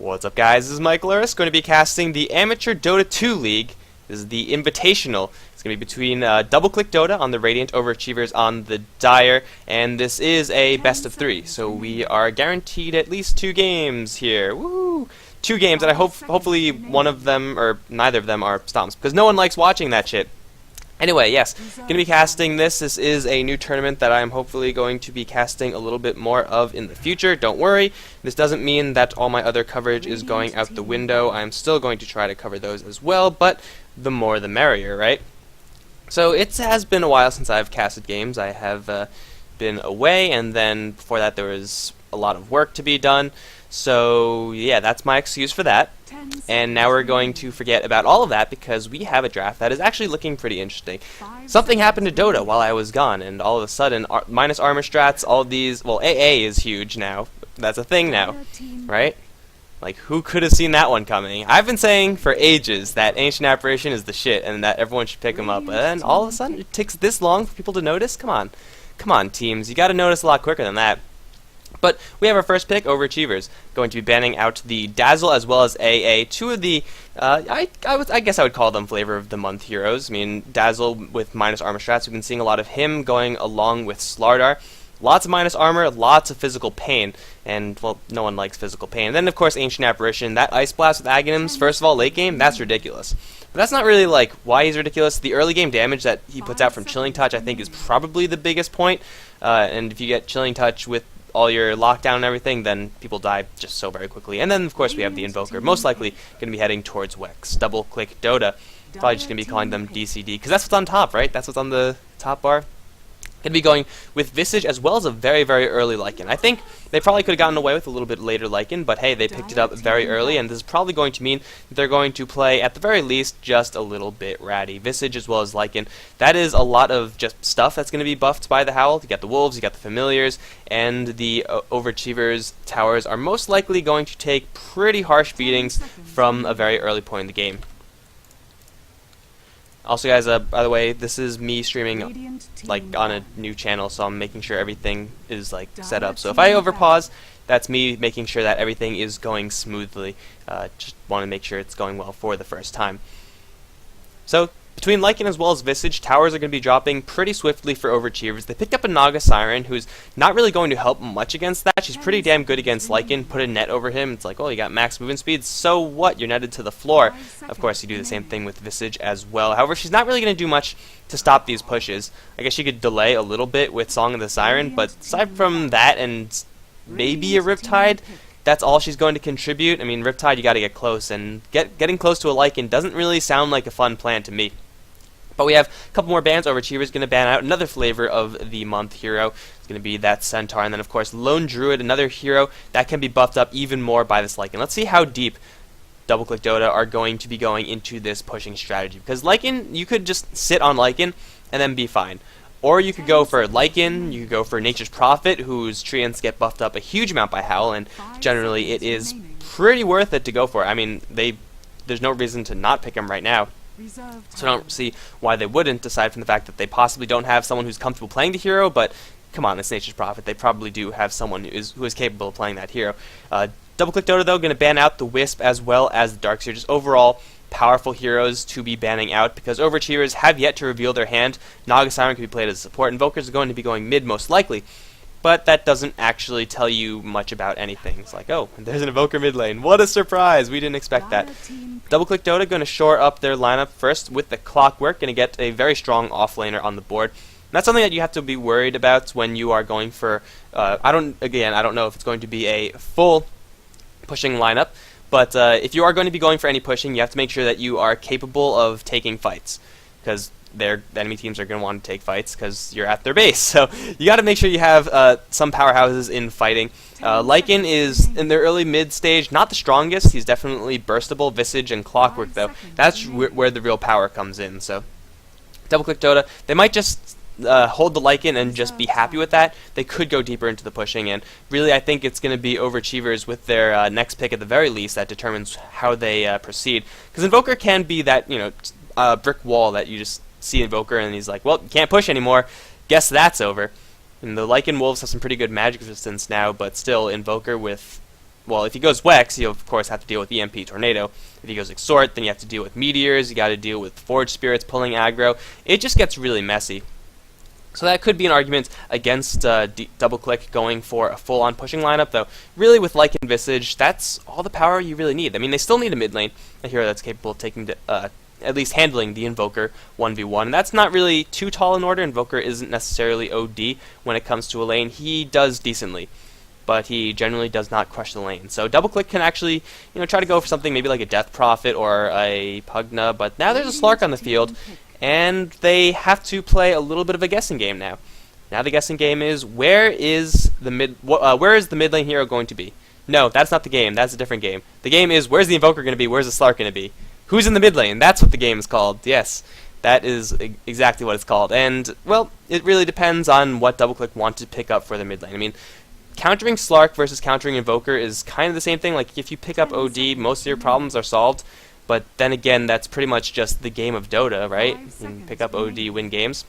What's up, guys? This is Mike Luris, going to be casting the Amateur Dota 2 League. This is the Invitational. It's going to be between DoubleClickDota on the Radiant, OverAchievers on the Dire, and this is a best of 3. So we are guaranteed at least 2 games here. Woo! 2 games, and I hopefully one of them or neither of them are stomps, because no one likes watching that shit. Anyway, yes, going to be casting this. This is a new tournament that I'm hopefully going to be casting a little bit more of in the future. Don't worry, this doesn't mean that all my other coverage is going out the window. I'm still going to try to cover those as well, but the more the merrier, right? So it has been a while since I've casted games. I have been away, and then before that there was a lot of work to be done. So yeah, that's my excuse for that. And now we're going to forget about all of that because we have a draft that is actually looking pretty interesting. Something happened to Dota while I was gone, and all of a sudden, minus armor strats, all these, well, AA is huge now. That's a thing now, right? Like, who could have seen that one coming? I've been saying for ages that Ancient Apparition is the shit and that everyone should pick him up, but then all of a sudden it takes this long for people to notice? Come on. Come on, teams. You gotta notice a lot quicker than that. But we have our first pick, OverAchievers, going to be banning out the Dazzle as well as AA, two of the, I guess I would call them flavor of the month heroes. I mean, Dazzle with minus armor strats, we've been seeing a lot of him going along with Slardar. Lots of minus armor, lots of physical pain, and, well, no one likes physical pain. And then, of course, Ancient Apparition, that Ice Blast with Aghanims, first of all, late game, that's ridiculous. But that's not really, like, why he's ridiculous. The early game damage that he puts out from Chilling Touch, I think, is probably the biggest point. And if you get Chilling Touch with all your lockdown and everything, then people die just so very quickly. And then, of course, we have the Invoker, most likely going to be heading towards Wex. DoubleClickDota, probably just going to be calling them DCD, because that's what's on top, right? That's what's on the top bar. Going to be going with Visage as well as a very, very early Lycan. I think they probably could have gotten away with a little bit later Lycan, but hey, they picked it up very early, and this is probably going to mean that they're going to play, at the very least, just a little bit ratty. Visage as well as Lycan. That is a lot of just stuff that's going to be buffed by the Howl. You got the Wolves, you got the Familiars, and the OverAchievers towers are most likely going to take pretty harsh beatings from a very early point in the game. Also, guys, by the way, this is me streaming like on a new channel, so I'm making sure everything is like set up. So if I overpause, that's me making sure that everything is going smoothly. Just want to make sure it's going well for the first time. So between Lycan as well as Visage, towers are going to be dropping pretty swiftly for OverAchievers. They picked up a Naga Siren, who's not really going to help much against that. She's pretty damn good against Lycan. Put a net over him. It's like, oh, you got max movement speed. So what? You're netted to the floor. Of course, you do the same thing with Visage as well. However, she's not really going to do much to stop these pushes. I guess she could delay a little bit with Song of the Siren, but aside from that and maybe a Riptide, that's all she's going to contribute. I mean, Riptide, you got to get close, and getting close to a Lycan doesn't really sound like a fun plan to me. But we have a couple more bans. OverAchievers going to ban out another flavor of the month hero. It's going to be that Centaur, and then of course Lone Druid, another hero that can be buffed up even more by this Lycan. Let's see how deep DoubleClickDota are going to be going into this pushing strategy. Because Lycan, you could just sit on Lycan and then be fine. Or you could go for Lycan, you could go for Nature's Prophet, whose treants get buffed up a huge amount by Howl, and generally it is pretty worth it to go for. I mean, there's no reason to not pick him right now. So I don't see why they wouldn't, aside from the fact that they possibly don't have someone who's comfortable playing the hero, but come on, it's Nature's Prophet. They probably do have someone who is capable of playing that hero. DoubleClickDota, though, going to ban out the Wisp as well as the Darkseer. Just overall powerful heroes to be banning out, because OverAchievers have yet to reveal their hand. Naga Siren can be played as a support. Invokers are going to be going mid most likely, but that doesn't actually tell you much about anything. It's like, oh, there's an Invoker mid lane. What a surprise! We didn't expect that. DoubleClickDota going to shore up their lineup first with the Clockwork, going to get a very strong offlaner on the board. And that's something that you have to be worried about when you are going for, I don't know if it's going to be a full pushing lineup, but if you are going to be going for any pushing, you have to make sure that you are capable of taking fights, because the enemy teams are going to want to take fights because you're at their base. So you got to make sure you have some powerhouses in fighting. Lycan is in the early mid stage, not the strongest. He's definitely burstable. Visage and Clockwork, though, that's where the real power comes in. So DoubleClickDota, they might just hold the Lycan and just be happy with that. They could go deeper into the pushing, and really I think it's going to be OverAchievers with their next pick at the very least that determines how they proceed. Because Invoker can be that, you know, brick wall that you just see Invoker and he's like, well, you can't push anymore. Guess that's over. And the Lycan Wolves have some pretty good magic resistance now, but still, Invoker with well, if he goes Wex, you of course have to deal with EMP Tornado. If he goes Exhort, then you have to deal with Meteors, you got to deal with Forge Spirits pulling aggro. It just gets really messy. So that could be an argument against DoubleClick going for a full-on pushing lineup, though really with Lycan Visage, that's all the power you really need. I mean, they still need a mid lane, a hero that's capable of taking at least handling the Invoker 1v1, and that's not really too tall an order. Invoker isn't necessarily OD when it comes to a lane. He does decently, but he generally does not crush the lane. So DoubleClick can actually, try to go for something maybe like a Death Prophet or a Pugna, but now there's a Slark on the field, and they have to play a little bit of a guessing game now. Now the guessing game is, where is the mid lane hero going to be? No, that's not the game. That's a different game. The game is, where's the Invoker going to be? Where's the Slark going to be? Who's in the mid lane? That's what the game is called. Yes, that is exactly what it's called. And, well, it really depends on what DoubleClick want to pick up for the mid lane. I mean, countering Slark versus countering Invoker is kind of the same thing. Like, if you pick up OD, most of your problems are solved. But then again, that's pretty much just the game of Dota, right? You can pick up OD, win games.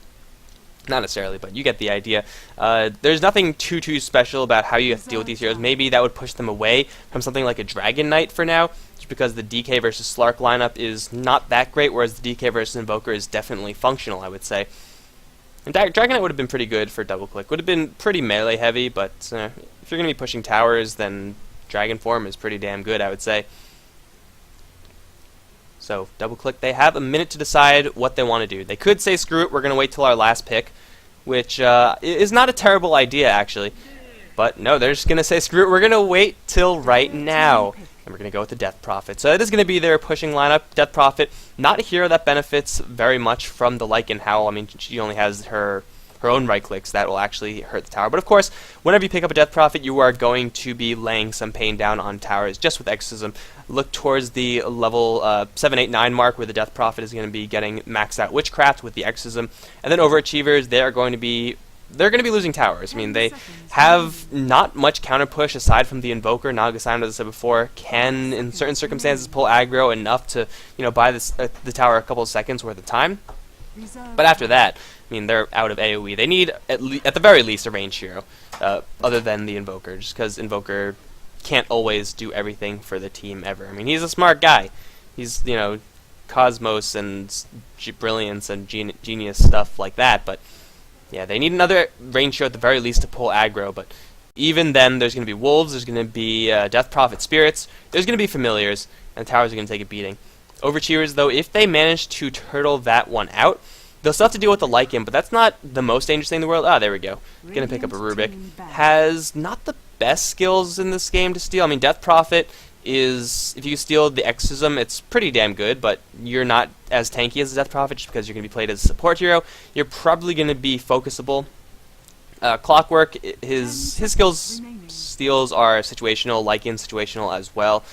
Not necessarily, but you get the idea. There's nothing too special about how you have to deal with these heroes. Maybe that would push them away from something like a Dragon Knight for now, just because the DK versus Slark lineup is not that great, whereas the DK versus Invoker is definitely functional, I would say. And Dragon Knight would have been pretty good for DoubleClick. Would have been pretty melee heavy, but if you're going to be pushing towers, then Dragon form is pretty damn good, I would say. So, DoubleClick, they have a minute to decide what they want to do. They could say, screw it, we're going to wait till our last pick, which is not a terrible idea, actually. But no, they're just going to say, screw it, we're going to wait till right now. And we're going to go with the Death Prophet. So it is going to be their pushing lineup. Death Prophet, not a hero that benefits very much from the Lycan Howl. I mean, she only has her own right clicks that will actually hurt the tower. But of course, whenever you pick up a Death Prophet, you are going to be laying some pain down on towers just with Exorcism. Look towards the level 7, 8, 9 mark where the Death Prophet is going to be getting maxed out Witchcraft with the Exorcism. And then OverAchievers, they're going to be losing towers. I mean, they have not much counter push aside from the Invoker. Nagasana, as I said before, can in certain circumstances pull aggro enough to buy the tower a couple of seconds worth of time. But after that, I mean, they're out of AoE. They need, at the very least, a ranged hero, other than the Invoker, just because Invoker can't always do everything for the team ever. I mean, he's a smart guy. He's, Cosmos and Brilliance and Genius stuff like that, but yeah, they need another ranged hero at the very least to pull aggro, but even then, there's going to be Wolves, there's going to be Death Prophet Spirits, there's going to be Familiars, and the towers are going to take a beating. OverAchievers, though, if they manage to turtle that one out, they'll still have to deal with the Lycan, but that's not the most dangerous thing in the world. Ah, there we go. Gonna pick up a Rubik. Has not the best skills in this game to steal. I mean, Death Prophet is, if you steal the Exorcism, it's pretty damn good, but you're not as tanky as the Death Prophet just because you're going to be played as a support hero. You're probably going to be focusable. Clockwork, his steals are situational, Lycan situational as well.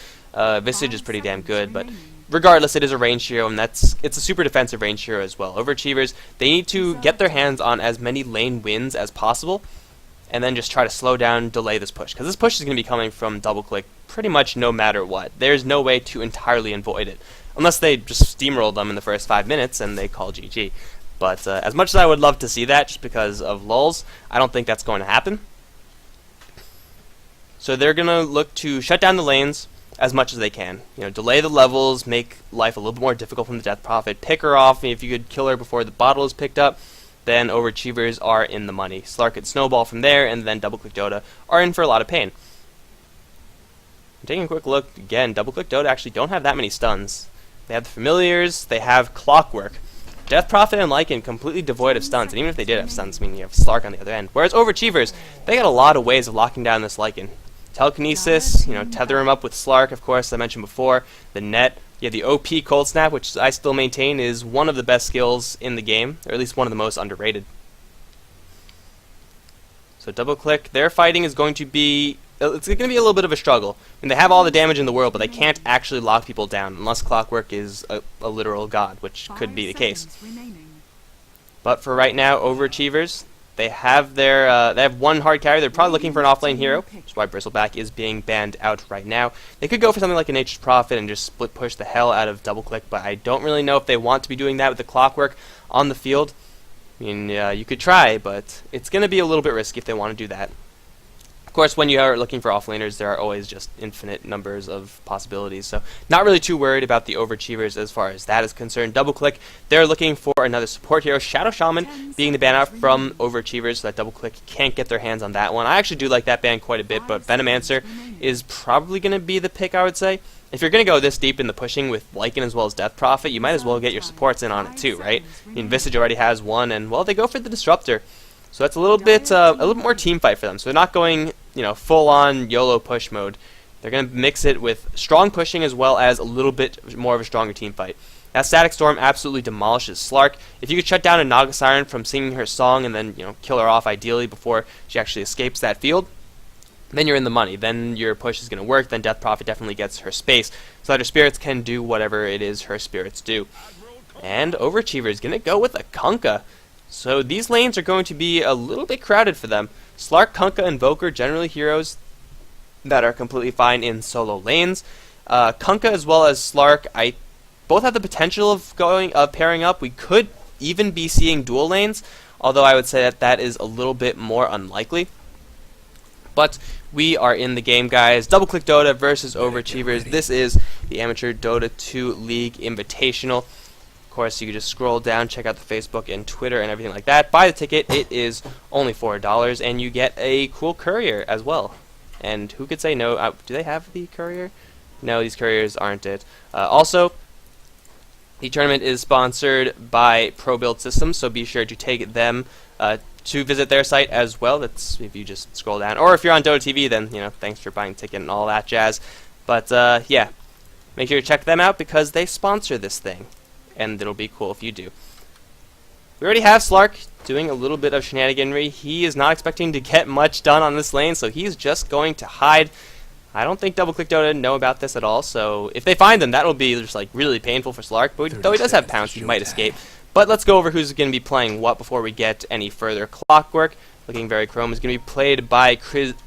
Visage is pretty damn good, but regardless, it is a ranged hero, and it's a super defensive ranged hero as well. OverAchievers, they need to get their hands on as many lane wins as possible, and then just try to slow down, delay this push, because this push is going to be coming from DoubleClick pretty much no matter what. There's no way to entirely avoid it, unless they just steamroll them in the first 5 minutes and they call GG. But as much as I would love to see that, just because of lulz, I don't think that's going to happen. So they're going to look to shut down the lanes as much as they can. Delay the levels, make life a little bit more difficult from the Death Prophet, pick her off. If you could kill her before the bottle is picked up, then OverAchievers are in the money. Slark and Snowball from there, and then DoubleClickDota are in for a lot of pain. Taking a quick look, again, DoubleClickDota actually don't have that many stuns. They have the Familiars, they have Clockwork. Death Prophet and Lycan completely devoid of stuns, and even if they did have stuns, I mean, you have Slark on the other end. Whereas OverAchievers, they got a lot of ways of locking down this Lycan. Telekinesis, tether him up with Slark, of course, I mentioned before. The net, the OP Cold Snap, which I still maintain is one of the best skills in the game, or at least one of the most underrated. So DoubleClick, their fighting is going to be, it's going to be a little bit of a struggle. I mean, they have all the damage in the world, but they can't actually lock people down, unless Clockwork is a literal god, which could be the case. But for right now, OverAchievers, they have they have one hard carry. They're probably looking for an offlane hero, which is why Bristleback is being banned out right now. They could go for something like a Nature's Prophet and just split push the hell out of DoubleClick, but I don't really know if they want to be doing that with the Clockwork on the field. I mean, you could try, but it's going to be a little bit risky if they want to do that. Of course, when you are looking for offlaners, there are always just infinite numbers of possibilities, so not really too worried about the Overachievers as far as that is concerned. DoubleClick, they're looking for another support hero, Shadow Shaman being the ban out from Overachievers, so that DoubleClick can't get their hands on that one. I actually do like that ban quite a bit, but Venomancer is probably going to be the pick, I would say. If you're going to go this deep in the pushing with Lycan as well as Death Prophet, you might as well get your supports in on it too, right? I mean, Visage already has one, and, well, they go for the Disruptor. So that's a little bit more team fight for them. So they're not going, full-on YOLO push mode. They're going to mix it with strong pushing as well as a little bit more of a stronger team fight. That Static Storm absolutely demolishes Slark. If you could shut down a Naga Siren from singing her song and then, kill her off ideally before she actually escapes that field, then you're in the money. Then your push is going to work. Then Death Prophet definitely gets her space so that her spirits can do whatever it is her spirits do. And Overachiever is going to go with a Kunkka. So these lanes are going to be a little bit crowded for them. Slark, Kunkka, Invoker, generally heroes that are completely fine in solo lanes. Kunkka as well as Slark, both have the potential of pairing up. We could even be seeing dual lanes, although I would say that is a little bit more unlikely. But we are in the game, guys. DoubleClickDota versus Overachievers. This is the Amateur Dota 2 League Invitational. Of course, you can just scroll down, check out the Facebook and Twitter and everything like that. Buy the ticket. It is only $4, and you get a cool courier as well. And who could say no? Do they have the courier? No, these couriers aren't it. Also, the tournament is sponsored by Pro Build Systems, so be sure to take them to visit their site as well. That's if you just scroll down. Or if you're on Dota TV, then, thanks for buying a ticket and all that jazz. But, yeah, make sure to check them out because they sponsor this thing. And it'll be cool if you do. We already have Slark doing a little bit of shenaniganry. He is not expecting to get much done on this lane, so he's just going to hide. I don't think DoubleClickDota know about this at all, so if they find them, that'll be just really painful for Slark. But though he does have Pounce, he might escape. But let's go over who's going to be playing what before we get any further. Clockwork, looking very chrome, is going to be played by Crisea?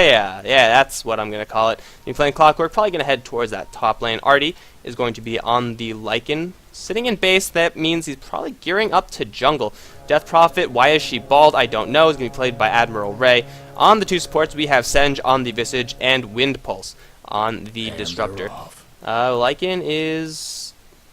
Yeah, that's what I'm going to call it. You're playing Clockwork, probably going to head towards that top lane. Artie is going to be on the Lycan. Sitting in base, that means he's probably gearing up to jungle. Death Prophet, why is she bald? I don't know. Is going to be played by Admiral Ray. On the two supports, we have Senj on the Visage and Wind Pulse on the Disruptor. Lycan is...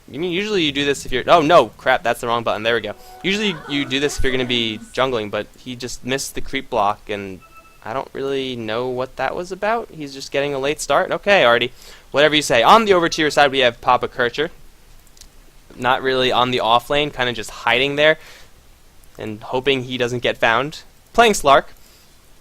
You mean usually you do this if you're... Oh, no, crap, that's the wrong button. There we go. Usually you do this if you're going to be jungling, but he just missed the creep block, and I don't really know what that was about. He's just getting a late start. Okay, Artie. Whatever you say. On the Overachiever side, we have Papa Kircher. Not really on the off lane, kind of just hiding there and hoping he doesn't get found. Playing Slark.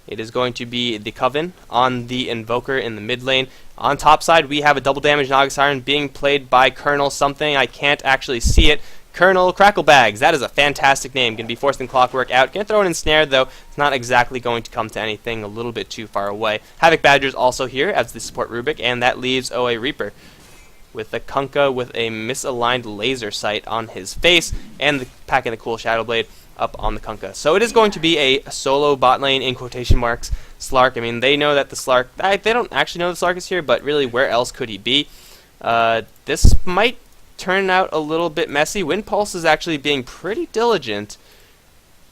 It is going to be the Coven on the Invoker in the mid lane. On top side, we have a double damage Naga Siren being played by Colonel something. I can't actually see it. Colonel Cracklebags. That is a fantastic name. Going to be forcing Clockwork out. Going to throw it in Snare, though. It's not exactly going to come to anything. A little bit too far away. Havoc Badger's also here as the support Rubik, and that leaves OA Reaper with a Kunkka with a misaligned laser sight on his face, and packing the cool Shadow Blade up on the Kunkka. So it is going to be a solo bot lane in quotation marks Slark. I mean, they know that the Slark... They don't actually know the Slark is here, but really, where else could he be? This might turn out a little bit messy. Wind Pulse is actually being pretty diligent.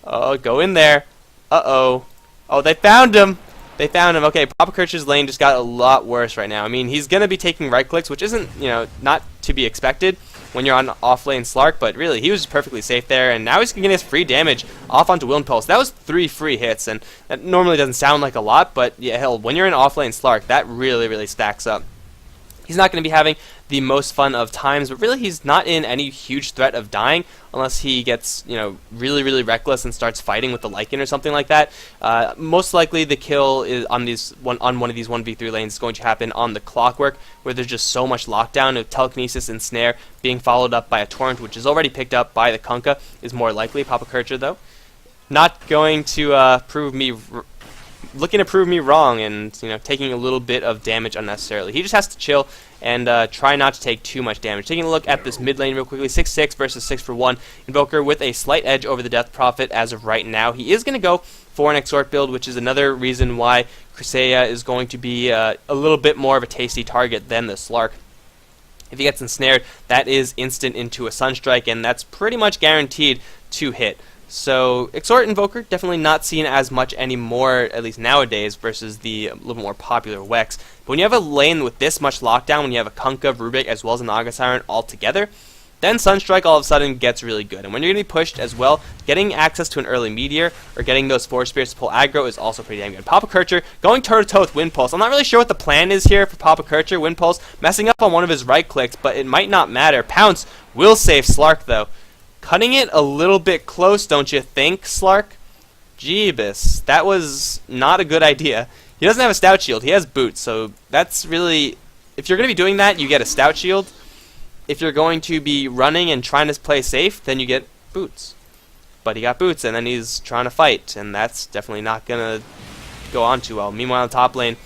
Oh, go in there. Uh-oh. Oh, they found him. They found him. Okay, Papa Kircher's lane just got a lot worse right now. I mean, he's going to be taking right clicks, which isn't, not to be expected when you're on off-lane Slark, but really, he was perfectly safe there, and now he's going to get his free damage off onto Wind Pulse. That was 3 free hits, and that normally doesn't sound like a lot, but yeah, hell, when you're in off-lane Slark, that really, really stacks up. He's not going to be having the most fun of times, but really he's not in any huge threat of dying unless he gets, really, really reckless and starts fighting with the Lycan or something like that. Most likely the kill is on one of these 1v3 lanes is going to happen on the Clockwork, where there's just so much lockdown of Telekinesis and Snare being followed up by a Torrent, which is already picked up by the Kunkka, is more likely. Papa Kircher, though, not going to looking to prove me wrong and taking a little bit of damage unnecessarily. He just has to chill and try not to take too much damage. Taking a look at this mid lane real quickly, 6-6 versus 6-for-1. Invoker with a slight edge over the Death Prophet as of right now. He is going to go for an Exort build, which is another reason why Crisea is going to be a little bit more of a tasty target than the Slark. If he gets ensnared, that is instant into a Sunstrike, and that's pretty much guaranteed to hit. So Exhort Invoker, definitely not seen as much anymore, at least nowadays, versus the little more popular Wex. But when you have a lane with this much lockdown, when you have a Kunkka, Rubik, as well as an Naga Siren all together, then Sunstrike all of a sudden gets really good. And when you're going to be pushed as well, getting access to an early Meteor or getting those Force Spears to pull aggro is also pretty damn good. Papa Kercher going toe-to-toe with Wind Pulse. I'm not really sure what the plan is here for Papa Kercher. Wind Pulse messing up on one of his right clicks, but it might not matter. Pounce will save Slark, though. Cutting it a little bit close, don't you think, Slark? Jeebus, that was not a good idea. He doesn't have a Stout Shield. He has Boots, so that's really... If you're going to be doing that, you get a Stout Shield. If you're going to be running and trying to play safe, then you get Boots. But he got Boots, and then he's trying to fight, and that's definitely not going to go on too well. Meanwhile, in the top lane,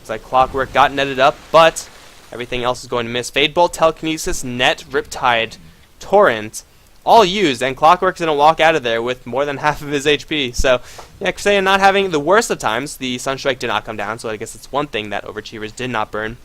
it's like Clockwork got netted up, but everything else is going to miss. Fade Bolt, Telekinesis, Net, Riptide, Torrent, all used, and Clockwork's going to walk out of there with more than half of his HP. So, yeah, Cresselia not having the worst of times. The Sunstrike did not come down, so I guess it's one thing that OverAchievers did not burn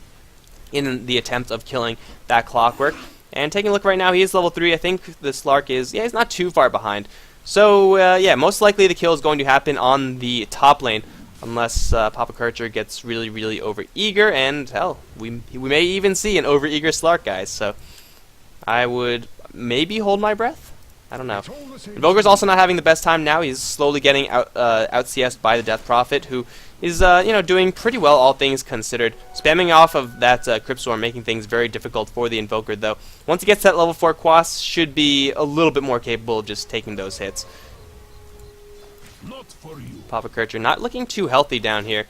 in the attempt of killing that Clockwork. And taking a look right now, he is level 3. I think the Slark is, yeah, he's not too far behind. So, yeah, most likely the kill is going to happen on the top lane, unless Papa Kercher gets really, really over-eager, and, hell, we may even see an over-eager Slark, guys. So, I would maybe hold my breath. I don't know. Invoker's also not having the best time now. He's slowly getting out CS'd by the Death Prophet, who is doing pretty well, all things considered. Spamming off of that Crypt Swarm, making things very difficult for the Invoker, though. Once he gets that level 4 Quas, should be a little bit more capable of just taking those hits. Papa Kercher not looking too healthy down here.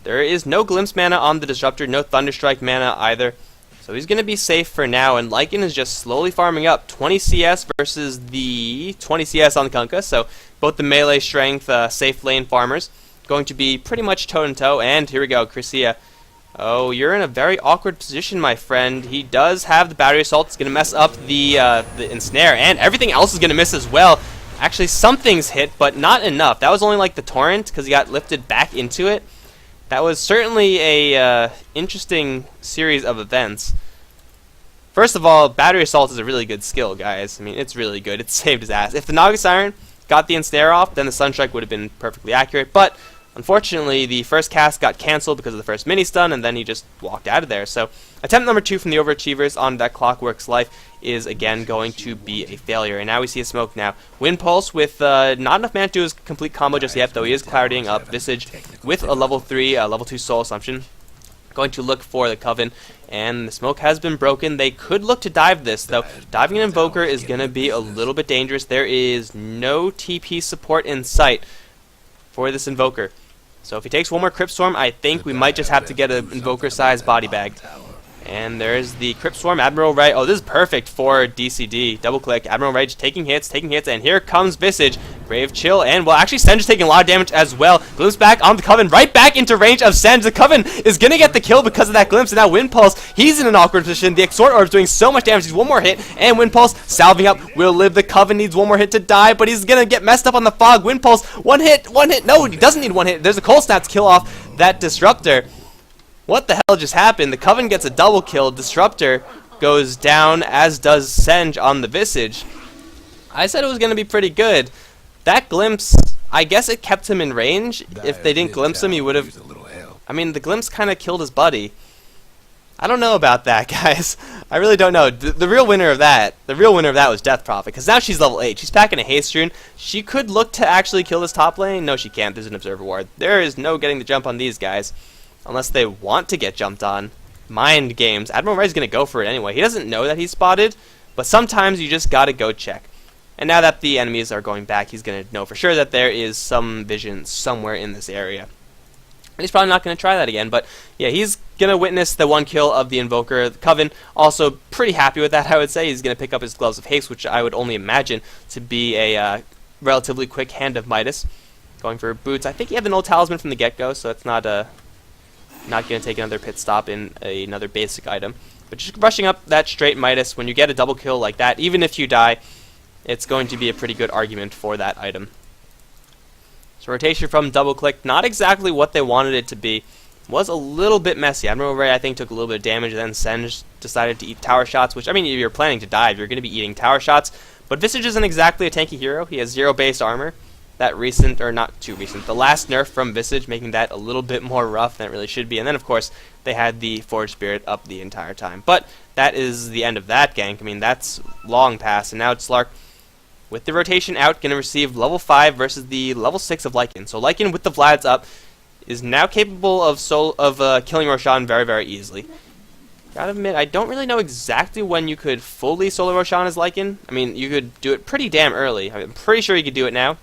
There is no Glimpse mana on the Disruptor, no Thunderstrike mana either. So he's going to be safe for now, and Lycan is just slowly farming up. 20 CS versus the 20 CS on the Kunkka, so both the melee strength safe lane farmers going to be pretty much toe-to-toe, and here we go, Cresselia. Oh, you're in a very awkward position, my friend. He does have the Battery Assault. It's going to mess up the Ensnare, and everything else is going to miss as well. Actually, something's hit, but not enough. That was only like the Torrent, because he got lifted back into it. That was certainly a interesting series of events. First of all, Battery Assault is a really good skill, guys. I mean, it's really good. It saved his ass. If the Naga Siren got the Ensnare off, then the Sunstrike would have been perfectly accurate. But, unfortunately, the first cast got cancelled because of the first mini-stun, and then he just walked out of there. So, attempt number 2 from the OverAchievers on that Clockwork's life is, again, going to be a failure. And now we see a smoke now. Wind Pulse with not enough mana to do his complete combo just yet, though he is claritying up Visage with a level 3, level 2 Soul Assumption. Going to look for the Coven, and the smoke has been broken. They could look to dive this, though. Diving an Invoker is going to be a little bit dangerous. There is no TP support in sight for this Invoker. So if he takes one more Crypt Swarm, I think we might just have to get an Invoker-sized body bag. And there's the Crypt Swarm, Admiral Rage. Oh, this is perfect for DCD. Double click, Admiral Rage taking hits, and here comes Visage. Grave Chill, and well, actually, Senj is taking a lot of damage as well. Glimpse back on the Coven, right back into range of Senj. The Coven is going to get the kill because of that Glimpse, and now Wind Pulse, he's in an awkward position. The Exhort Orb is doing so much damage. He's one more hit, and Wind Pulse salving up, will live. The Coven needs one more hit to die, but he's going to get messed up on the Fog. Wind Pulse, one hit. No, he doesn't need one hit. There's a Cold Snap to kill off that Disruptor. What the hell just happened? The Coven gets a double kill. Disruptor goes down, as does Senj on the Visage. I said it was going to be pretty good. That Glimpse, I guess it kept him in range. If they didn't glimpse him, he would have... I mean, the Glimpse kind of killed his buddy. I don't know about that, guys. I really don't know. The real winner of that was Death Prophet, because now she's level 8. She's packing a Haste Rune. She could look to actually kill this top lane. No, she can't. There's an Observer Ward. There is no getting the jump on these guys. Unless they want to get jumped on. Mind games. Admiral Ray's going to go for it anyway. He doesn't know that he's spotted, but sometimes you just got to go check. And now that the enemies are going back, he's going to know for sure that there is some vision somewhere in this area. And he's probably not going to try that again, but yeah, he's going to witness the one kill of the Invoker. The Coven also pretty happy with that, I would say. He's going to pick up his Gloves of Haste, which I would only imagine to be a relatively quick Hand of Midas. Going for Boots. I think he had the Null Talisman from the get-go, so it's not going to take another pit stop in another basic item. But just rushing up that straight Midas, when you get a double kill like that, even if you die, it's going to be a pretty good argument for that item. So rotation from DoubleClick, not exactly what they wanted it to be. Was a little bit messy. Admiral Ray, I think, took a little bit of damage, then Senj decided to eat tower shots, which, I mean, if you're planning to dive, you're going to be eating tower shots. But Visage isn't exactly a tanky hero. He has 0 base armor. That recent, or not too recent, the last nerf from Visage, making that a little bit more rough than it really should be. And then, of course, they had the Forge Spirit up the entire time. But that is the end of that gank. I mean, that's long past. And now it's Slark, with the rotation out, going to receive level 5 versus the level 6 of Lycan. So Lycan, with the Vlads up, is now capable of killing Roshan very, very easily. Gotta admit, I don't really know exactly when you could fully solo Roshan as Lycan. I mean, you could do it pretty damn early. I'm pretty sure you could do it now.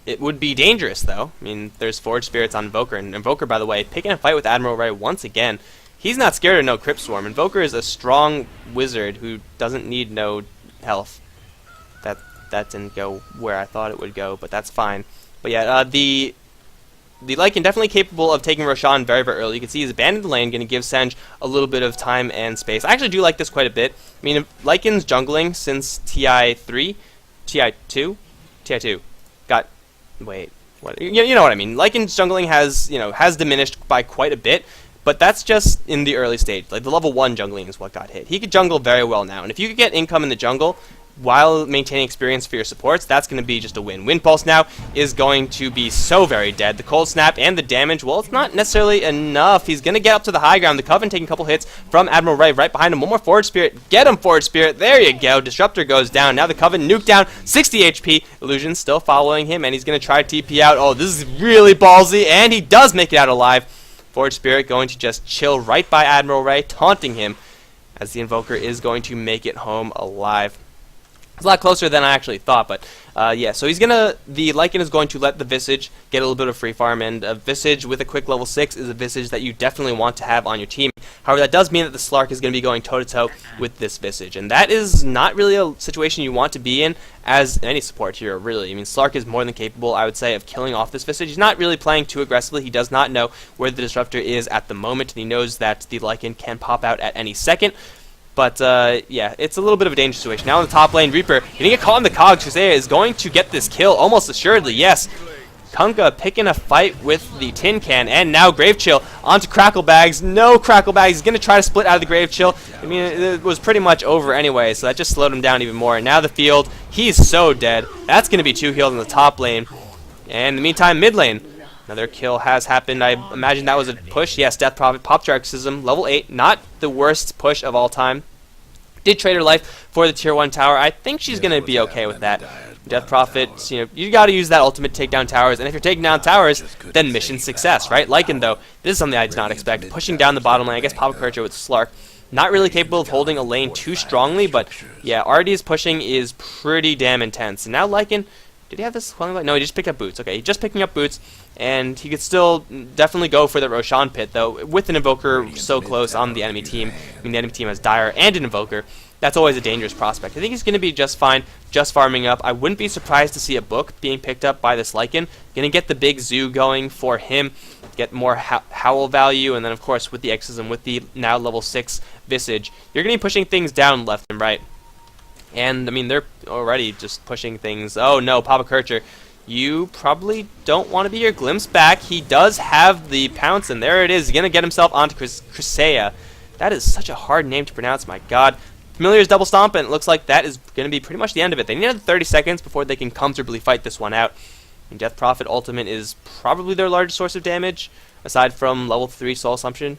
It would be dangerous, though. I mean, there's Forge Spirits on Invoker, and Invoker, by the way, picking a fight with Admiral Ray once again. He's not scared of no Crypt Swarm. Invoker is a strong wizard who doesn't need no health. That didn't go where I thought it would go, but that's fine. But yeah, the Lycan definitely capable of taking Roshan very, very early. You can see he's abandoned the lane, going to give Senj a little bit of time and space. I actually do like this quite a bit. I mean, Lycan's jungling since TI2 got... Wait, what? You know what I mean. Lycan's jungling has diminished by quite a bit, but that's just in the early stage. Like, the level 1 jungling is what got hit. He could jungle very well now, and if you could get income in the jungle while maintaining experience for your supports, that's going to be just a win. Wind Pulse now is going to be so very dead. The Cold Snap and the damage, well, it's not necessarily enough. He's going to get up to the high ground. The Coven taking a couple hits from Admiral Ray right behind him. One more Forge Spirit. Get him, Forge Spirit. There you go. Disruptor goes down. Now the Coven nuked down 60 HP. Illusion still following him, and he's going to try TP out. Oh, this is really ballsy, and he does make it out alive. Forge Spirit going to just chill right by Admiral Ray, taunting him, as the Invoker is going to make it home alive. It's a lot closer than I actually thought, but yeah, so the Lycan is going to let the Visage get a little bit of free farm, and a Visage with a quick level 6 is a Visage that you definitely want to have on your team. However, that does mean that the Slark is going to be going toe-to-toe with this Visage, and that is not really a situation you want to be in as any support hero, really. I mean, Slark is more than capable, I would say, of killing off this Visage. He's not really playing too aggressively. He does not know where the Disruptor is at the moment, and he knows that the Lycan can pop out at any second. But, yeah, it's a little bit of a dangerous situation. Now in the top lane, Reaper getting a call on the cogs. Kusea is going to get this kill, almost assuredly, yes. Kunkka picking a fight with the Tin Can, and now Grave Chill onto Crackle Bags. No Crackle Bags. He's going to try to split out of the Grave Chill. I mean, it was pretty much over anyway, so that just slowed him down even more. And now the field, he's so dead. That's going to be 2 healed in the top lane. And in the meantime, mid lane, another kill has happened. I imagine that was a push. Yes, Death Prophet, Pop Exorcism, level 8. Not the worst push of all time. Did trade her life for the tier 1 tower. I think she's going to be okay with that. Death Prophet, you got to use that ultimate to take down towers, and if you're taking down towers, then mission success, right? Lycan, though, this is something I did not expect. Pushing down the bottom lane, I guess Papa Kercher with Slark. Not really capable of holding a lane too strongly, but yeah, RD's pushing is pretty damn intense. And now Lycan, did he have this? No, he just picked up boots. Okay, he's just picking up boots, and he could still definitely go for the Roshan pit, though, with an Invoker so close on the enemy team. I mean, the enemy team has Dire and an Invoker. That's always a dangerous prospect. I think he's going to be just fine, just farming up. I wouldn't be surprised to see a book being picked up by this Lycan. Going to get the big zoo going for him, get more Howl value, and then, of course, with the Exorcism, with the now level 6 Visage, you're going to be pushing things down left and right. And, I mean, they're already just pushing things. Oh, no, Papa Kercher, you probably don't want to be your Glimpse back. He does have the Pounce, and there it is. He's going to get himself onto Kusea. That is such a hard name to pronounce, my god. Familiar's double stomp, and it looks like that is going to be pretty much the end of it. They need another 30 seconds before they can comfortably fight this one out. And Death Prophet Ultimate is probably their largest source of damage, aside from level 3 Soul Assumption.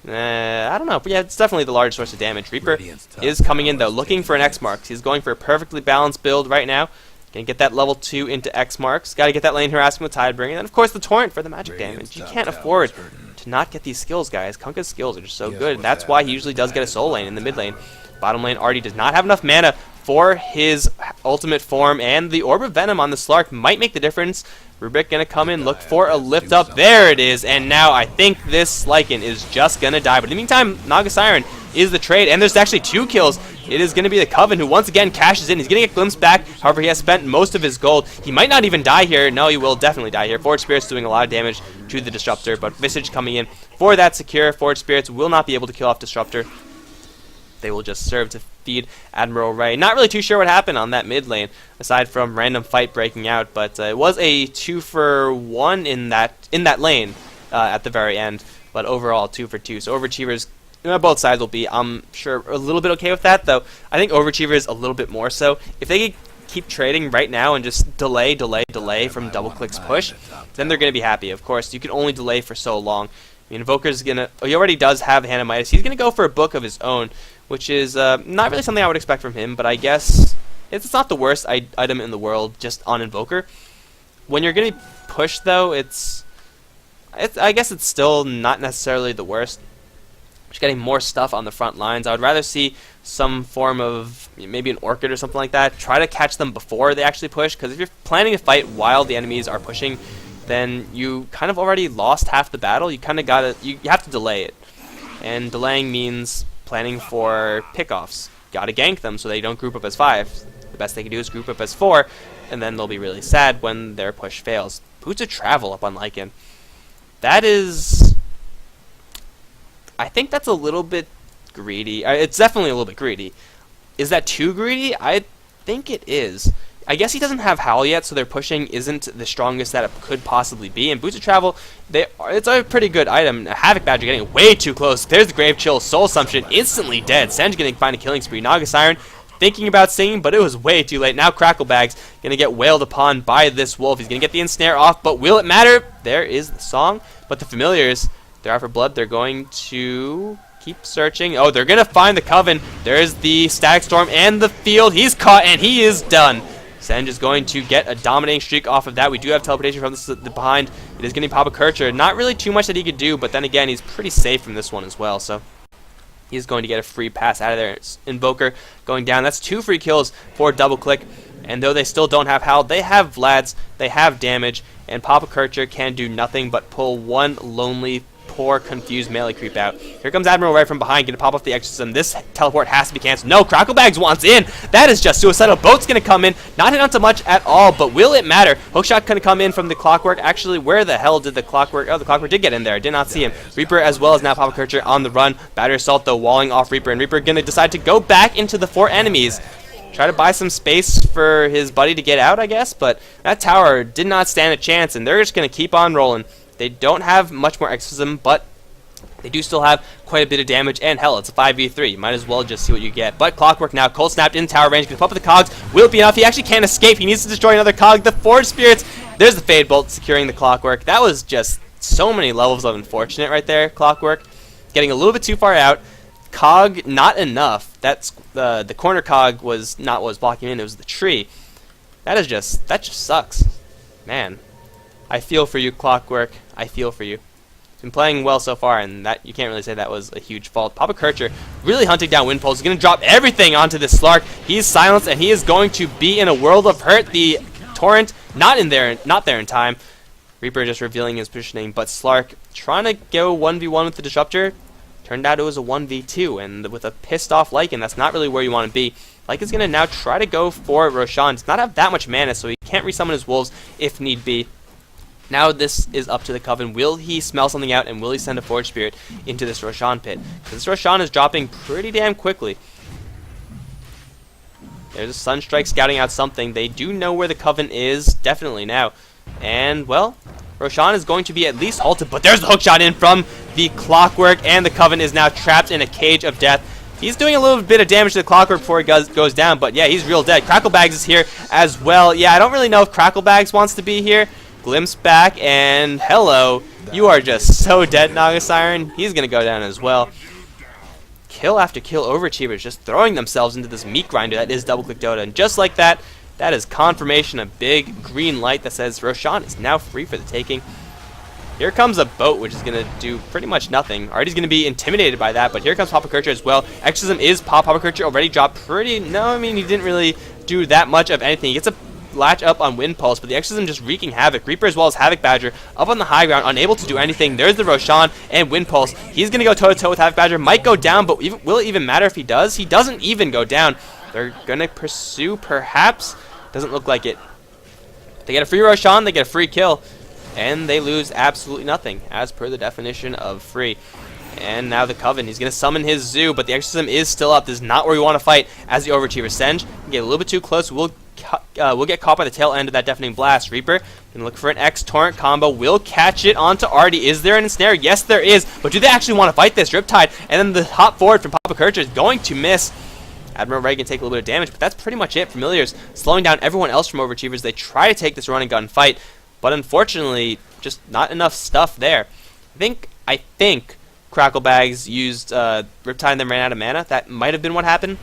I don't know, but yeah, it's definitely the largest source of damage. Reaper is coming in, though, looking for an X Marks. He's going for a perfectly balanced build right now. Gonna get that level 2 into X Marks. Gotta get that lane harassment with Tidebringer. And then, of course, the Torrent for the magic damage. You can't afford to not get these skills, guys. Kunkka's skills are just so good, and that's why he usually does get a soul lane in the mid lane. Bottom lane, Artie does not have enough mana for his ultimate form, and the Orb of Venom on the Slark might make the difference. Rubik gonna come in, look for a lift up. There it is, and now I think this Lycan is just gonna die. But in the meantime, Naga Siren is the trade, and there's actually 2 kills. It is gonna be the Coven who once again cashes in. He's gonna get Glimpse back. However, he has spent most of his gold. He might not even die here. No, he will definitely die here. Forge Spirit's doing a lot of damage to the Disruptor, but Visage coming in for that secure. Forge Spirits will not be able to kill off Disruptor. They will just serve to feed Admiral Ray. Not really too sure what happened on that mid lane, aside from random fight breaking out, but it was a 2-for-1 in that lane at the very end, but overall 2-for-2. So OverAchievers both sides will be, I'm sure, a little bit okay with that, though I think OverAchievers a little bit more so. If they could keep trading right now and just delay from DoubleClick's push, then they're going to be happy. Of course, you can only delay for so long. I mean, Invoker's going to, he already does have Hand of Midas. He's going to go for a book of his own, which is not really something I would expect from him, but I guess it's not the worst item in the world just on Invoker. When you're going to push, though, I guess it's still not necessarily the worst. Just getting more stuff on the front lines. I would rather see some form of maybe an Orchid or something like that. Try to catch them before they actually push, because if you're planning to fight while the enemies are pushing, then you kind of already lost half the battle. You kind of you have to delay it, and delaying means planning for pickoffs. Got to gank them so they don't group up as 5. The best they can do is group up as 4, and then they'll be really sad when their push fails. Boots of Travel up on Lycan. That is, I think that's a little bit greedy. It's definitely a little bit greedy. Is that too greedy? I think it is. I guess he doesn't have Howl yet, so their pushing isn't the strongest that it could possibly be. And Boots of Travel, it's a pretty good item. Havoc Badger getting way too close. There's the Grave Chill, Soul Assumption, instantly dead. Senj getting find a killing spree. Naga Siren thinking about singing, but it was way too late. Now Cracklebags gonna get wailed upon by this wolf. He's gonna get the ensnare off, but will it matter? There is the song. But the familiars, they're out for blood. They're going to keep searching. Oh, they're gonna find the Coven. There's the Static Storm and the field. He's caught and he is done. Senj is going to get a dominating streak off of that. We do have teleportation from the behind. It is going to Papa Kircher. Not really too much that he could do, but then again, he's pretty safe from this one as well. So he's going to get a free pass out of there. It's Invoker going down. That's 2 free kills for DoubleClick. And though they still don't have Howl, they have Vlads, they have damage, and Papa Kircher can do nothing but pull one lonely, poor, confused melee creep out. Here comes Admiral right from behind, gonna pop off the exorcism. This teleport has to be canceled. No, Cracklebags wants in. That is just suicidal. Boat's gonna come in, not hit onto much at all, but will it matter? Hookshot gonna come in from the Clockwork. Actually, where the hell did the Clockwork? Oh, the Clockwork did get in there. I did not see him. Reaper as well as now Papa Kircher on the run. Battery Assault though walling off Reaper, and Reaper gonna decide to go back into the 4 enemies. Try to buy some space for his buddy to get out, I guess, but that tower did not stand a chance, and they're just gonna keep on rolling. They don't have much more exorcism, but they do still have quite a bit of damage, and hell, it's a 5v3. You might as well just see what you get. But Clockwork now, cold snapped in tower range, gonna pop up the cogs. Will it be enough? He actually can't escape. He needs to destroy another cog. The Forge Spirits, there's the Fade Bolt securing the Clockwork. That was just so many levels of unfortunate right there, Clockwork. Getting a little bit too far out. Cog, not enough. That's the corner cog was not what was blocking him in, it was the tree. That just sucks. Man. I feel for you, Clockwork. I feel for you. Been playing well so far, and that you can't really say that was a huge fault. Papa Kircher really hunting down Wind Pulse. He's going to drop everything onto this Slark. He's silenced, and he is going to be in a world of hurt. The Torrent not there in time. Reaper just revealing his positioning, but Slark trying to go 1v1 with the Disruptor. Turned out it was a 1v2, and with a pissed off Lycan, that's not really where you want to be. Lycan's going to now try to go for Roshan. Does not have that much mana, so he can't resummon his wolves if need be. Now this is up to the Coven. Will he smell something out, and will he send a Forge Spirit into this Roshan pit? Because this Roshan is dropping pretty damn quickly. There's a Sunstrike scouting out something. They do know where the Coven is, definitely now. And, well, Roshan is going to be at least halted, but there's the hookshot in from the Clockwork, and the Coven is now trapped in a cage of death. He's doing a little bit of damage to the Clockwork before he goes down, but yeah, he's real dead. Cracklebags is here as well. Yeah, I don't really know if Cracklebags wants to be here. Glimpse back, and hello. You are just so dead, Naga Siren. He's going to go down as well. Kill after kill, OverAchievers just throwing themselves into this meat grinder that is DoubleClickDota. And just like that, that is confirmation, a big green light that says Roshan is now free for the taking. Here comes a boat, which is going to do pretty much nothing. Artie's going to be intimidated by that, but here comes Papa Kircher as well. Exorcism is Papa Kircher already dropped pretty... No, I mean, he didn't really do that much of anything. He gets a latch up on Wind Pulse, but the Exorcism just wreaking havoc. Reaper as well as Havoc Badger up on the high ground, unable to do anything. There's the Roshan and Wind Pulse. He's going to go toe-to-toe with Havoc Badger. Might go down, but will it even matter if he does? He doesn't even go down. They're going to pursue, perhaps. Doesn't look like it. They get a free Roshan, they get a free kill, and they lose absolutely nothing, as per the definition of free. And now the Coven, he's going to summon his zoo, but the Exorcism is still up. This is not where we want to fight as the OverAchiever. Senj get a little bit too close, will will get caught by the tail end of that deafening blast. Reaper gonna look for an X torrent combo. Will catch it onto Artie. Is there an ensnare? Yes, there is. But do they actually want to fight this? Riptide, and then the hop forward from Papa Kircher is going to miss. Admiral Ray can take a little bit of damage, but that's pretty much it. Familiars slowing down everyone else from Overachievers. They try to take this run and gun fight, but unfortunately, just not enough stuff there. I think Cracklebags used Riptide and then ran out of mana. That might have been what happened.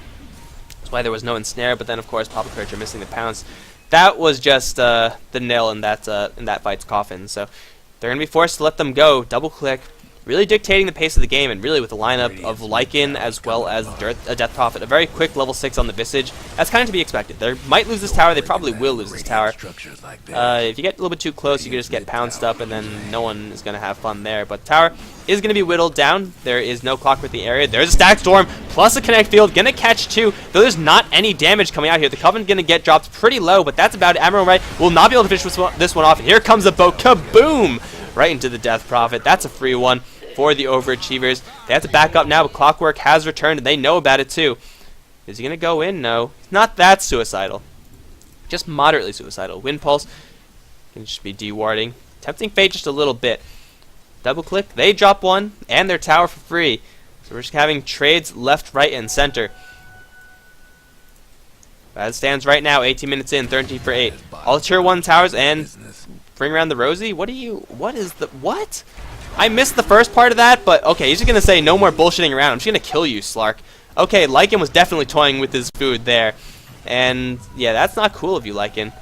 That's why there was no ensnare, but then of course Papa Kircher missing the pounce. That was just the nail in that fight's coffin. So they're gonna be forced to let them go. Double click, really dictating the pace of the game, and really with the lineup of Lycan as well as a Death Prophet, a very quick level 6 on the Visage. That's kind of to be expected. They might lose this tower. They probably will lose this tower. If you get a little bit too close, you can just get pounced up, and then no one is going to have fun there. But the tower is going to be whittled down. There is no Clockwork in the area. There's a Stack Storm plus a Connect Field. Going to catch 2, though there's not any damage coming out here. The Covenant going to get dropped pretty low, but that's about it. Admiral Ray will not be able to finish this one off. And here comes a boat. Kaboom! Right into the Death Prophet. That's a free one for the Overachievers. They have to back up now, but Clockwork has returned, and they know about it too. Is he going to go in? No. He's not that suicidal. Just moderately suicidal. Wind Pulse can just be dewarding. Tempting Fate just a little bit. Double click. They drop one, and their tower for free. So we're just having trades left, right, and center. As it stands right now, 18 minutes in, 13 for 8. All the tier 1 towers, and bring around the Rosie. What is the, what? I missed the first part of that, but okay, he's just going to say no more bullshitting around. I'm just going to kill you, Slark. Okay, Lycan was definitely toying with his food there. And yeah, that's not cool of you, Lycan.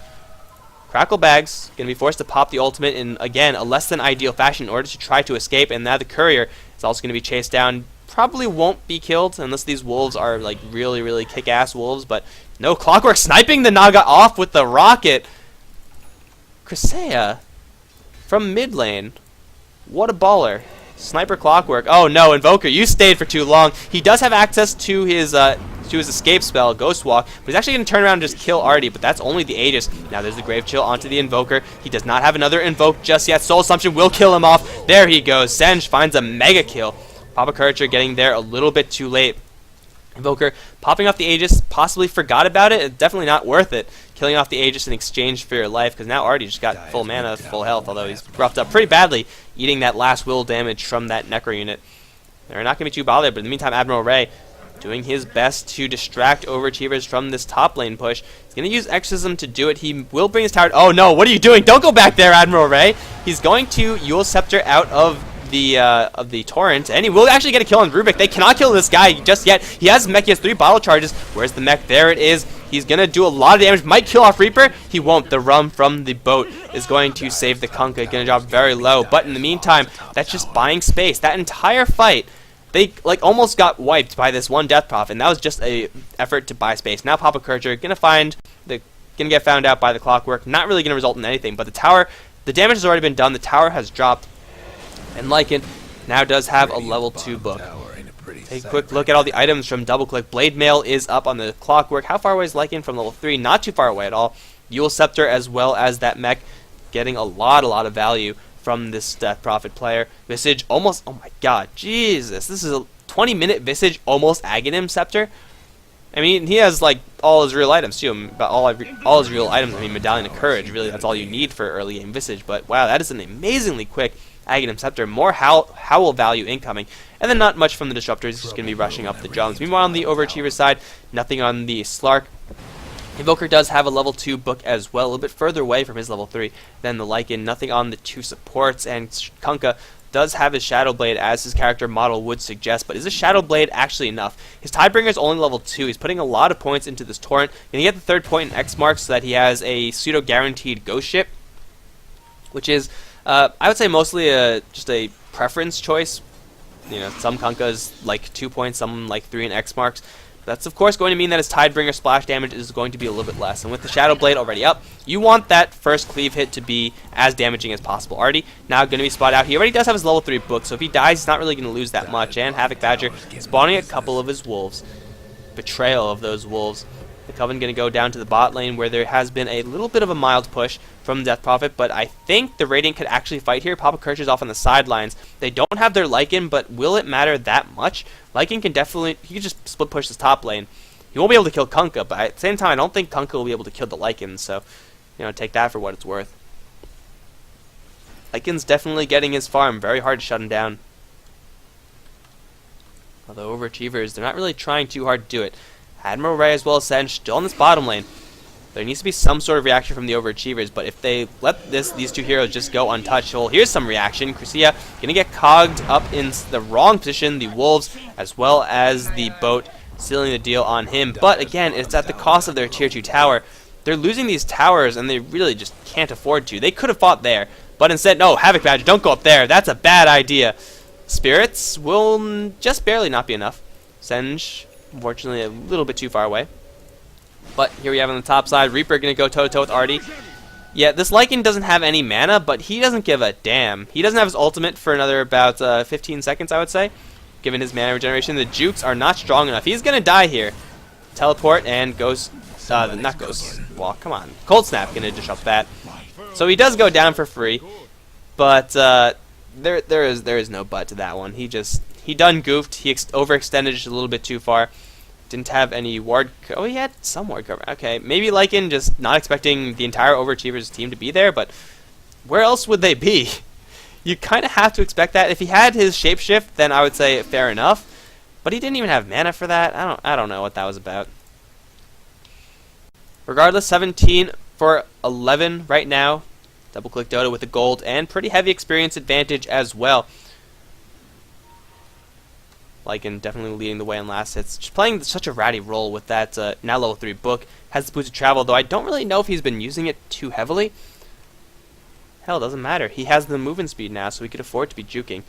Cracklebags going to be forced to pop the ultimate in, again, a less than ideal fashion in order to try to escape. And now the Courier is also going to be chased down. Probably won't be killed unless these wolves are like really, really kick-ass wolves. But no, Clockwork sniping the Naga off with the rocket. Cresea from mid lane. What a baller. Sniper Clockwork. Oh no, Invoker, you stayed for too long. He does have access to his escape spell, Ghost Walk, but he's actually going to turn around and just kill Artie, but that's only the Aegis. Now there's the Grave Chill onto the Invoker. He does not have another Invoke just yet. Soul Assumption will kill him off. There he goes. Senj finds a mega kill. Papa Kircher getting there a little bit too late. Invoker popping off the Aegis, possibly forgot about it. It's definitely not worth it. Killing off the Aegis in exchange for your life, because now Artie just got full mana, full health, although he's roughed up pretty badly, eating that last will damage from that Necro unit. They're not going to be too bothered, but in the meantime, Admiral Ray doing his best to distract Overachievers from this top lane push. He's going to use Exorcism to do it. He will bring his tower. Oh no, what are you doing? Don't go back there, Admiral Ray. He's going to Yule Scepter out of the torrent, and he will actually get a kill on Rubik. They cannot kill this guy just yet. He has mech. He has 3 bottle charges. Where's the mech? There it is. He's gonna do a lot of damage. Might kill off Reaper. He won't. The rum from the boat is going to save the Kunkka. Gonna drop very low. But in the meantime, that's just buying space. That entire fight, they like almost got wiped by this one Death Prophet, and that was just a effort to buy space. Now Papa Kircher gonna get found out by the Clockwork. Not really gonna result in anything. But the tower, the damage has already been done. The tower has dropped. And Lycan now does have a level 2 book. Take a quick look at all the items from DoubleClick. Blade Mail is up on the Clockwork. How far away is Lycan from level 3? Not too far away at all. Yule Scepter as well as that mech getting a lot of value from this Death Prophet player. Visage almost, oh my god, Jesus. This is a 20-minute Visage almost Aghanim Scepter. I mean, he has like all his real items too. But all his real items, I mean, Medallion of Courage, really that's all you need for early game Visage. But wow, that is an amazingly quick Aghanim Scepter, more Howl value incoming, and then not much from the Disruptors. He's just going to be rushing up the drums. Meanwhile, on the Overachiever side, nothing on the Slark. Invoker does have a level 2 book as well, a little bit further away from his level 3 than the Lycan. Nothing on the 2 supports, and Kunkka does have his Shadow Blade as his character model would suggest, but is a Shadow Blade actually enough? His Tidebringer is only level 2. He's putting a lot of points into this torrent. Going to get the 3rd point in X mark so that he has a pseudo-guaranteed Ghost Ship, which is I would say mostly just a preference choice. You know, some Kunkkas like 2 points, some like 3 in X marks. That's of course going to mean that his Tidebringer splash damage is going to be a little bit less. And with the Shadow Blade already up, you want that first cleave hit to be as damaging as possible. Artie now going to be spotted out. He already does have his level 3 book, so if he dies, he's not really going to lose that much. And Havoc Badger spawning a couple of his wolves. Betrayal of those wolves. The Coven going to go down to the bot lane where there has been a little bit of a mild push from Death Prophet, but I think the Radiant could actually fight here. Papa Kircher's off on the sidelines. They don't have their Lycan, but will it matter that much? Lycan can definitely, he can just split push this top lane. He won't be able to kill Kunkka, but at the same time, I don't think Kunkka will be able to kill the Lycans, so, you know, take that for what it's worth. Lycan's definitely getting his farm. Very hard to shut him down. Although OverAchievers, they're not really trying too hard to do it. Admiral Ray as well as Senj still in this bottom lane. There needs to be some sort of reaction from the OverAchievers, but if they let these two heroes just go untouched, well, here's some reaction. Crescia gonna get cogged up in the wrong position. The Wolves as well as the boat sealing the deal on him. But again, it's at the cost of their tier 2 tower. They're losing these towers, and they really just can't afford to. They could have fought there, but instead, no, Havoc Badger, don't go up there. That's a bad idea. Spirits will just barely not be enough. Senj, unfortunately, a little bit too far away. But here we have on the top side, Reaper going to go toe-to-toe with Artie. Yeah, this Lycan doesn't have any mana, but he doesn't give a damn. He doesn't have his ultimate for another about 15 seconds, I would say, given his mana regeneration. The Jukes are not strong enough. He's going to die here. Teleport and goes, not goes, well, come on. Cold Snap going to disrupt that. So he does go down for free, but there is no but to that one. He done goofed. He overextended just a little bit too far. Didn't have any ward. Oh, he had some ward cover. Okay, maybe Lycan just not expecting the entire OverAchievers team to be there, but where else would they be? You kind of have to expect that. If he had his shapeshift, then I would say fair enough. But he didn't even have mana for that. I don't know what that was about. Regardless, 17 for 11 right now. DoubleClickDota with the gold and pretty heavy experience advantage as well. Lycan definitely leading the way in last hits. Just playing such a ratty role with that now level 3 book. Has the boost of travel, though I don't really know if he's been using it too heavily. Hell, doesn't matter. He has the movement speed now, so he could afford to be juking.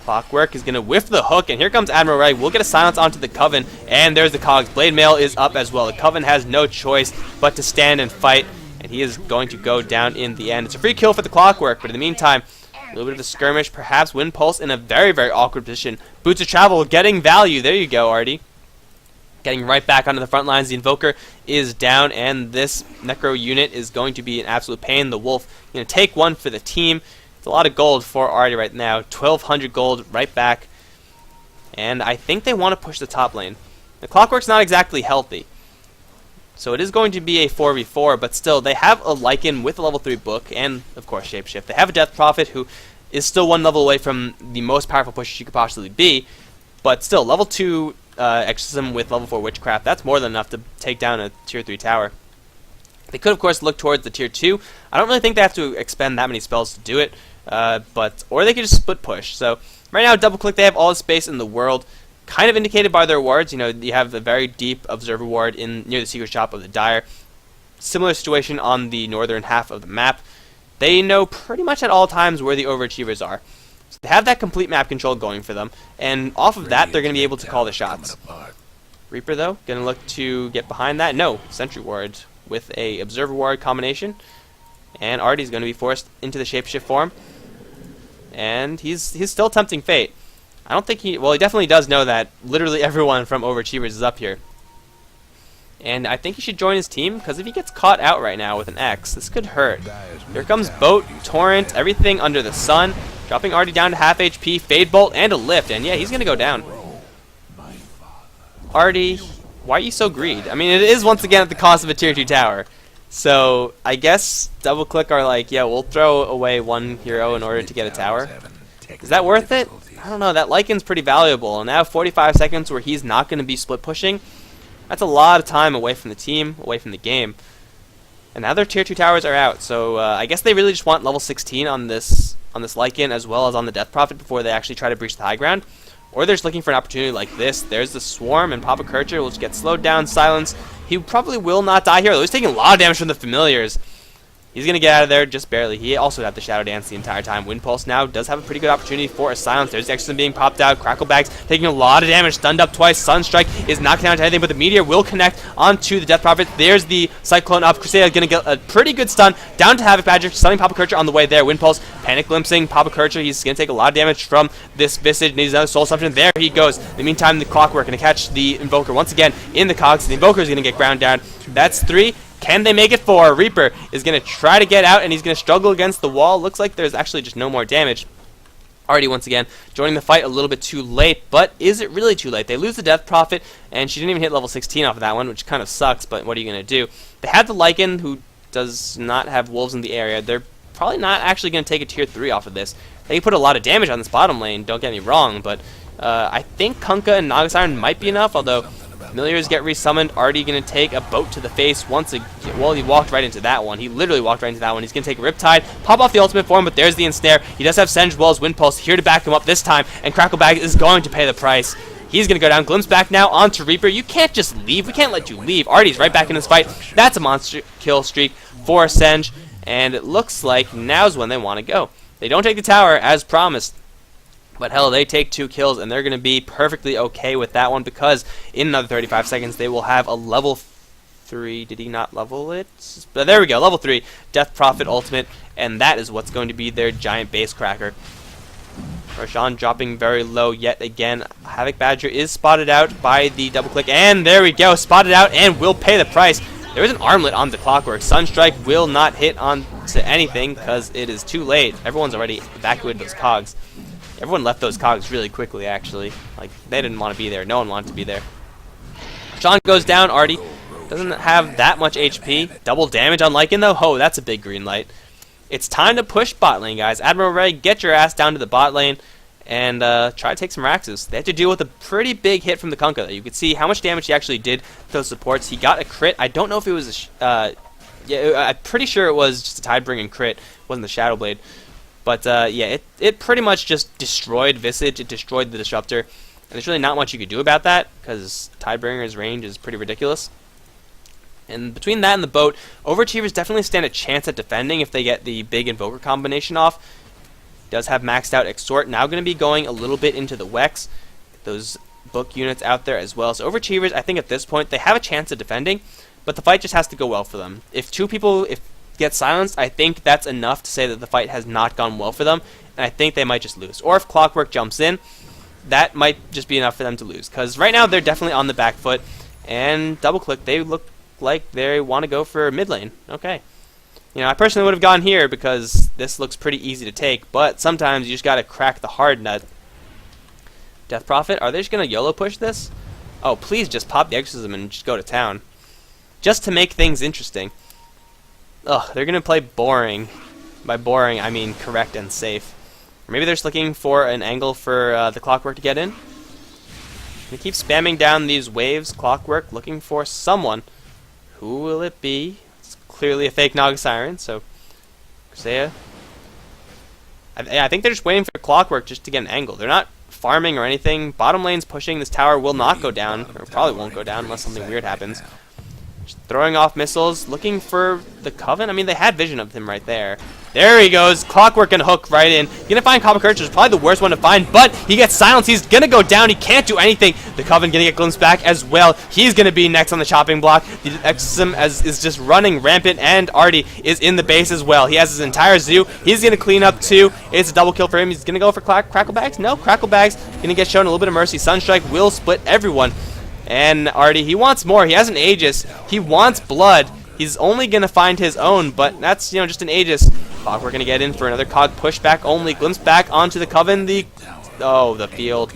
Clockwork is going to whiff the hook, and here comes Admiral Ray. We'll get a silence onto the Coven, and there's the Cogs. Blade Mail is up as well. The Coven has no choice but to stand and fight, and he is going to go down in the end. It's a free kill for the Clockwork, but in the meantime, a little bit of a skirmish, perhaps Wind Pulse in a very, very awkward position. Boots of Travel getting value. There you go, Artie. Getting right back onto the front lines. The Invoker is down, and this Necro unit is going to be an absolute pain. The Wolf going to take one for the team. It's a lot of gold for Artie right now. 1,200 gold right back. And I think they want to push the top lane. The Clockwork's not exactly healthy. So it is going to be a 4v4, but still, they have a Lycan with a level 3 book, and, of course, Shapeshift. They have a Death Prophet who is still one level away from the most powerful push you could possibly be, but still, level 2 Exorcism with level 4 Witchcraft, that's more than enough to take down a tier 3 tower. They could, of course, look towards the tier 2. I don't really think they have to expend that many spells to do it, or they could just split push. So, right now, DoubleClick, they have all the space in the world. Kind of indicated by their wards. You know, you have a very deep observer ward near the secret shop of the Dire. Similar situation on the northern half of the map. They know pretty much at all times where the OverAchievers are. So they have that complete map control going for them, and off of that, they're going to be able to call the shots. Reaper, though, going to look to get behind that. No, Sentry Ward with a observer ward combination, and Artie's going to be forced into the shapeshift form, and he's still tempting fate. I don't think he definitely does know that literally everyone from OverAchievers is up here. And I think he should join his team, because if he gets caught out right now with an X, this could hurt. Here comes Boat, Torrent, everything under the sun, dropping Artie down to half HP, Fade Bolt, and a lift, and yeah, he's going to go down. Artie, why are you so greedy? I mean, it is once again at the cost of a tier 2 tower. So, I guess DoubleClick are like, yeah, we'll throw away one hero in order to get a tower. Is that worth it? I don't know, that Lycan's pretty valuable, and now 45 seconds where he's not going to be split pushing. That's a lot of time away from the team, away from the game. And now their tier 2 towers are out, so I guess they really just want level 16 on this Lycan as well as on the Death Prophet before they actually try to breach the high ground. Or they're just looking for an opportunity like this. There's the Swarm, and Papa Kercher will just get slowed down, silenced. He probably will not die here, though he's taking a lot of damage from the Familiars. He's going to get out of there just barely. He also had the Shadow Dance the entire time. Wind Pulse now does have a pretty good opportunity for a silence. There's the Exorcism being popped out. Cracklebags taking a lot of damage. Stunned up twice. Sunstrike is not down to anything, but the Meteor will connect onto the Death Prophet. There's the Cyclone up. Crusader is going to get a pretty good stun down to Havoc Badger. Stunning Papa Kercher on the way there. Wind Pulse Panic Glimpsing Papa Kercher. He's going to take a lot of damage from this Visage. Needs another Soul Assumption. There he goes. In the meantime, the Clockwork going to catch the Invoker once again in the cogs. The Invoker is going to get ground down. That's 3. Can they make it 4? Reaper is going to try to get out, and he's going to struggle against the wall. Looks like there's actually just no more damage. Artie once again joining the fight a little bit too late, but is it really too late? They lose the Death Prophet, and she didn't even hit level 16 off of that one, which kind of sucks, but what are you going to do? They have the Lycan, who does not have wolves in the area. They're probably not actually going to take a tier 3 off of this. They put a lot of damage on this bottom lane, don't get me wrong, but I think Kunkka and Naga Siren might be enough, although Familiars get resummoned. Artie going to take a boat to the face once again. Well, he walked right into that one. He literally walked right into that one. He's going to take a Riptide, pop off the ultimate form, but there's the ensnare. He does have Senge Wells Wind Pulse here to back him up this time, and Cracklebag is going to pay the price. He's going to go down. Glimpse back now onto Reaper. You can't just leave. We can't let you leave. Artie's right back in this fight. That's a monster kill streak for Senge, and it looks like now's when they want to go. They don't take the tower as promised. But hell, they take 2 kills, and they're going to be perfectly okay with that one, because in another 35 seconds, they will have a level 3. Did he not level it? But there we go, level 3 Death Prophet ultimate, and that is what's going to be their giant base cracker. Roshan dropping very low yet again. Havoc Badger is spotted out by the double click, and there we go, spotted out and will pay the price. There is an armlet on the Clockwork. Sunstrike will not hit on to anything because it is too late. Everyone's already evacuated those cogs. Everyone left those cogs really quickly, actually. Like, they didn't want to be there. No one wanted to be there. Sean goes down. Artie doesn't have that much HP. Double damage on Lycan, though. Oh, that's a big green light. It's time to push bot lane, guys. Admiral Ray, get your ass down to the bot lane and try to take some Raxes. They have to deal with a pretty big hit from the Kunkka. You can see how much damage he actually did to those supports. He got a crit. I don't know if it was a... yeah, I'm pretty sure it was just a Tidebringing crit. It wasn't the Shadow Blade. But, yeah, it pretty much just destroyed Visage. It destroyed the Disruptor. And there's really not much you could do about that, because Tidebringer's range is pretty ridiculous. And between that and the boat, OverAchievers definitely stand a chance at defending if they get the big Invoker combination off. Does have maxed out Extort. Now going to be going a little bit into the Wex. Those book units out there as well. So OverAchievers, I think at this point, they have a chance of defending, but the fight just has to go well for them. If 2 people... get silenced, I think that's enough to say that the fight has not gone well for them, and I think they might just lose. Or if Clockwork jumps in, that might just be enough for them to lose, because right now they're definitely on the back foot, and DoubleClick, they look like they want to go for mid lane. Okay. You know, I personally would have gone here because this looks pretty easy to take, but sometimes you just got to crack the hard nut. Death Prophet, are they just going to YOLO push this? Oh, please just pop the Exorcism and just go to town. Just to make things interesting. Ugh, they're going to play boring. By boring, I mean correct and safe. Or maybe they're just looking for an angle for the Clockwork to get in. They keep spamming down these waves, Clockwork, looking for someone. Who will it be? It's clearly a fake Naga Siren, so... Kusea. I think they're just waiting for Clockwork just to get an angle. They're not farming or anything. Bottom lane's pushing. This tower will not go down, or probably won't go down unless something weird happens. Throwing off missiles, looking for the Coven. I mean, they had vision of him right there. There he goes. Clockwork and hook right in. Gonna find Copper Courage, which is probably the worst one to find, but he gets silenced. He's gonna go down. He can't do anything. The Coven gonna get glimpsed back as well. He's gonna be next on the chopping block. The Exorcism is just running rampant, and Artie is in the base as well. He has his entire zoo. He's gonna clean up too. It's a double kill for him. He's gonna go for Cracklebags. No, Cracklebags gonna get shown a little bit of mercy. Sunstrike will split everyone. And Artie, he wants more. He has an Aegis. He wants blood. He's only going to find his own, but that's, you know, just an Aegis. Clockwork going to get in for another cog pushback only. Glimpse back onto the Coven. The field.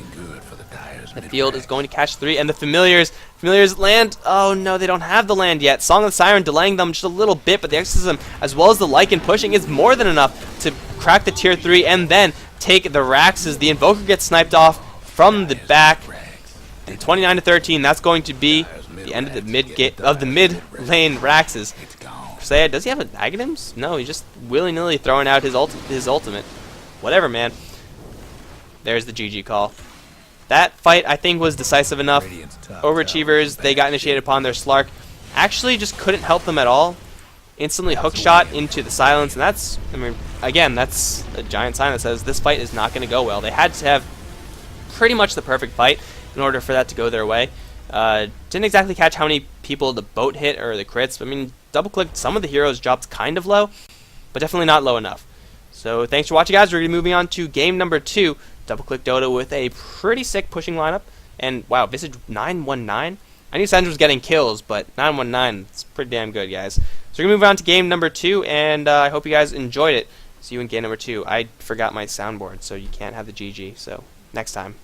The field is going to catch 3, and the Familiars land. Oh no, they don't have the land yet. Song of the Siren delaying them just a little bit, but the Exorcism, as well as the Lycan pushing, is more than enough to crack the tier 3 and then take the Raxes. The Invoker gets sniped off from the back. And 29 to 13, that's going to be the end of the mid lane Raxes. Kusea, does he have Aghanim's? No, he's just willy-nilly throwing out his ultimate. Whatever, man. There's the GG call. That fight, I think, was decisive enough. OverAchievers, they got initiated upon their Slark. Actually, just couldn't help them at all. Instantly hook shot into the silence, and that's, I mean, again, that's a giant sign that says this fight is not going to go well. They had to have pretty much the perfect fight in order for that to go their way. Didn't exactly catch how many people the boat hit or the crits. I mean, DoubleClick, some of the heroes dropped kind of low, but definitely not low enough. So thanks for watching, guys. We're going to be moving on to game number 2. DoubleClickDota with a pretty sick pushing lineup. And wow, Visage 919. I knew Senge was getting kills, but 919, it's pretty damn good, guys. So we're going to move on to game number 2, and I hope you guys enjoyed it. See you in game number 2. I forgot my soundboard, so you can't have the GG. So next time.